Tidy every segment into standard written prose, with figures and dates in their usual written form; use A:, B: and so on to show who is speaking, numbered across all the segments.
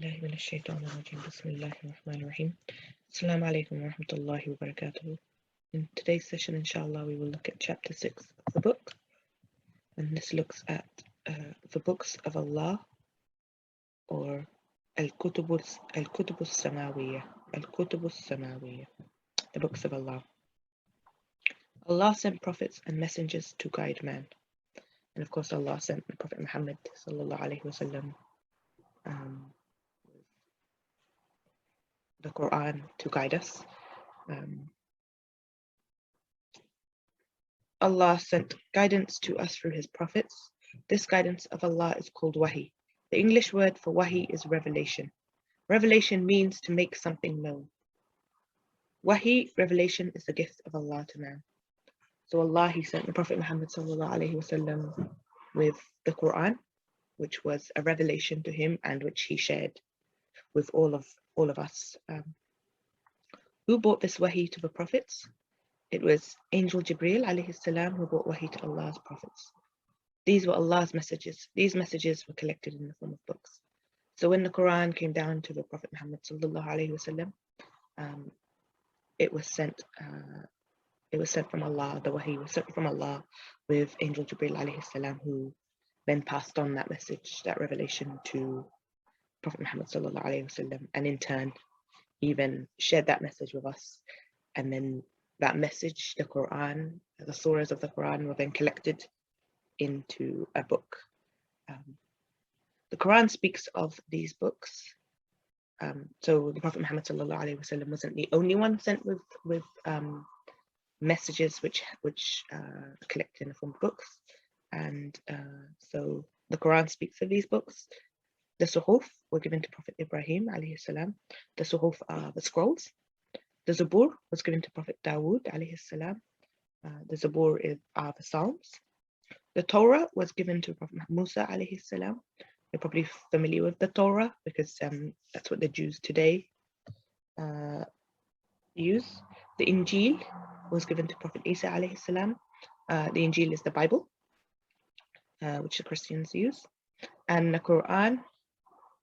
A: بالله من الشيطان الرجيم بسم الله الرحمن الرحيم Assalamu alaikum wa rahmatullahi wa barakatuh. In today's session, inshallah, we will look at chapter 6 of the book, and this looks at the books of Allah, or Al-Kutubus Samawiyya, Al-Kutubus Samawiyya, the books of Allah. Allah sent prophets and messengers to guide man, and of course Allah sent the Prophet Muhammad sallallahu alaihi wasallam the Quran to guide us. Allah sent guidance to us through his prophets. This guidance of Allah is called wahi. The English word for wahi is revelation. Revelation means to make something known. Wahi, revelation, is the gift of Allah to man. So Allah, he sent the Prophet Muhammad sallallahu alaihi wasallam with the Quran, which was a revelation to him and which he shared with all of us. Who brought this wahi to the prophets? It was Angel Jibreel alayhi salam who brought wahi to Allah's prophets. These were Allah's messages. These messages were collected in the form of books. So when the Quran came down to the Prophet Muhammad sallallahu alaihi wasallam, it was sent from Allah. The wahi was sent from Allah with Angel Jibreel alayhi salam, who then passed on that message, that revelation, to Prophet Muhammad sallallahu alaihi wasallam, and in turn even shared that message with us. And then that message, the Quran, the surahs of the Quran, were then collected into a book. The Quran speaks of these books. So the Prophet Muhammad sallallahu alaihi wasallam wasn't the only one sent with messages which collected in the form of books. And so the Quran speaks of these books. The Suhuf were given to Prophet Ibrahim alayhi salam. The Suhuf are the scrolls. The Zabur was given to Prophet Dawood alayhi salam. The Zabur are the Psalms. The Torah was given to Prophet Musa alayhi salam. You're probably familiar with the Torah because that's what the Jews today use. The Injil was given to Prophet Isa alayhi salam. The Injil is the Bible, which the Christians use. And the Quran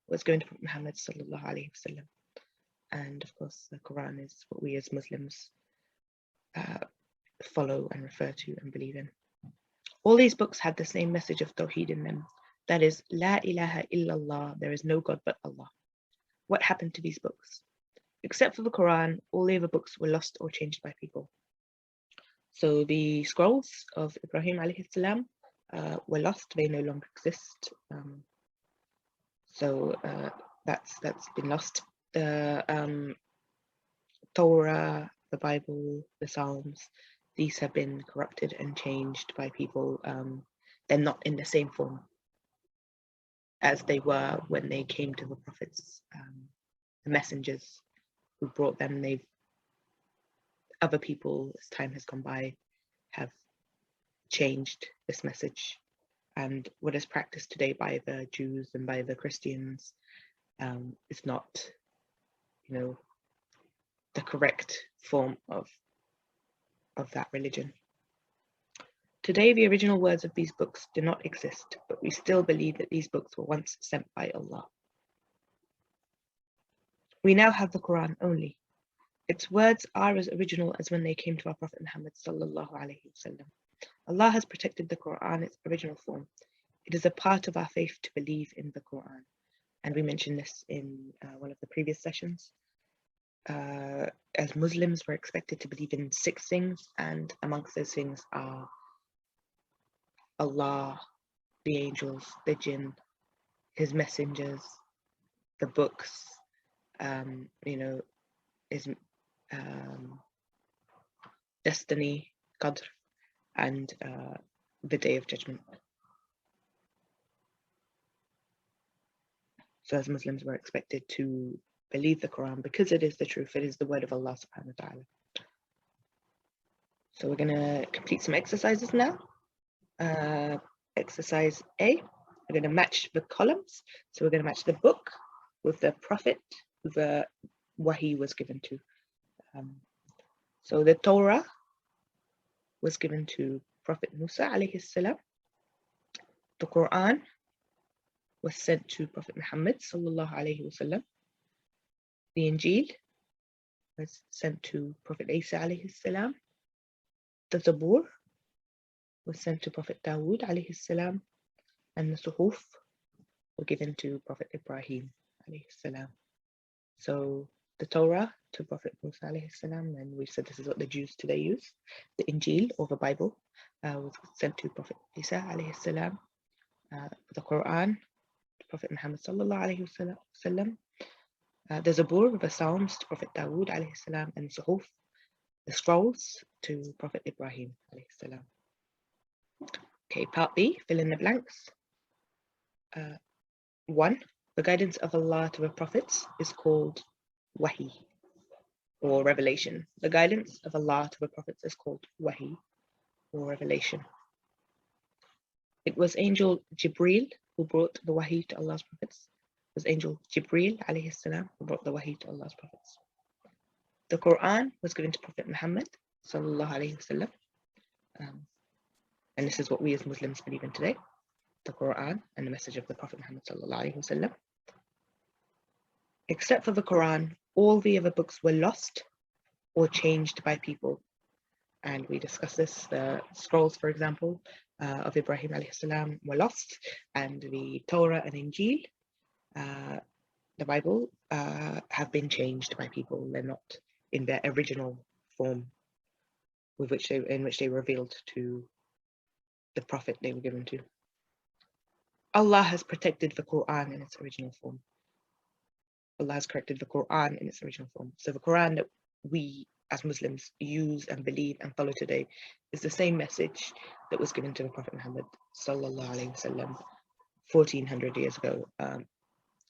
A: was given to Prophet Muhammad sallallahu alaihi wasallam. And of course, the Quran is what we as Muslims follow and refer to and believe in. All these books had the same message of Tawheed in them. That is, La ilaha illallah, there is no God but Allah. What happened to these books? Except for the Quran, all the other books were lost or changed by people. So the scrolls of Ibrahim alayhi salam were lost, they no longer exist. So that's been lost. The Torah, the Bible, the Psalms, these have been corrupted and changed by people. They're not in the same form as they were when they came to the prophets, the messengers who brought them. Other people, as time has gone by, have changed this message. And what is practiced today by the Jews and by the Christians is not, the correct form of that religion. Today, the original words of these books do not exist, but we still believe that these books were once sent by Allah. We now have the Quran only. Its words are as original as when they came to our Prophet Muhammad sallallahu alaihi wasallam. Allah has protected the Quran, its original form. It is a part of our faith to believe in the Quran. And we mentioned this in one of the previous sessions. As Muslims, we're expected to believe in 6 things, and amongst those things are Allah, the angels, the jinn, his messengers, the books, his destiny, Qadr, and the Day of Judgment. So as Muslims, we're expected to believe the Quran because it is the truth. It is the word of Allah subhanahu wa ta'ala. So we're going to complete some exercises now. Exercise A, we're going to match the columns. So we're going to match the book with the prophet who the wahi was given to. So the Torah was given to Prophet Musa alayhi salam. The Quran was sent to Prophet Muhammad sallallahu alaihi wasallam. The Injil was sent to Prophet Isa alayhi salam. The Zabur was sent to Prophet Dawood alayhi salam, and the Suhuf were given to Prophet Ibrahim alayhi salam. So the Torah to Prophet Musa alayhi salam, and we said this is what the Jews today use. The Injil, or the Bible, was sent to Prophet Isa alayhi salam. The Quran to Prophet Muhammad sallallahu alayhi wasallam. The Zabur, the Psalms to Prophet Dawood alayhi salam, and Suhuf, the scrolls, to Prophet Ibrahim alayhi salam. Okay, part B, fill in the blanks. 1. The guidance of Allah to the prophets is called Wahi, or revelation. The guidance of Allah to the prophets is called Wahi, or revelation. It was Angel Jibreel who brought the Wahi to Allah's prophets. It was Angel Jibreel alayhi salam who brought the Wahi to Allah's prophets. The Quran was given to Prophet Muhammad sallallahu alayhi wasallam. And this is what we as Muslims believe in today, the Quran and the message of the Prophet Muhammad sallallahu alaihi wasallam. Except for the Quran, all the other books were lost or changed by people. And we discussed this. The scrolls, for example, of Ibrahim alayhi salam were lost, and the Torah and Injil, the Bible, have been changed by people. They're not in their original form in which they were revealed to the prophet they were given to. Allah has protected the Quran in its original form. Allah has corrected the Quran in its original form. So the Quran that we as Muslims use and believe and follow today is the same message that was given to the Prophet Muhammad sallallahu alaihi wasallam 1400 years ago,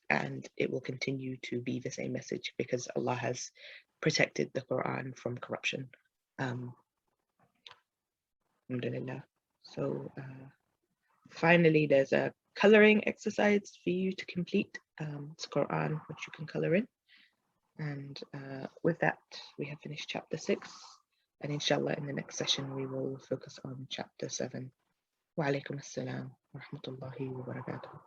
A: and it will continue to be the same message because Allah has protected the Quran from corruption. Alhamdulillah. So finally, there's a coloring exercise for you to complete. It's Quran, which you can color in. And with that, we have finished chapter 6. And inshallah, in the next session, we will focus on chapter 7. Wa alaikum assalam wa rahmatullahi wa barakatuh.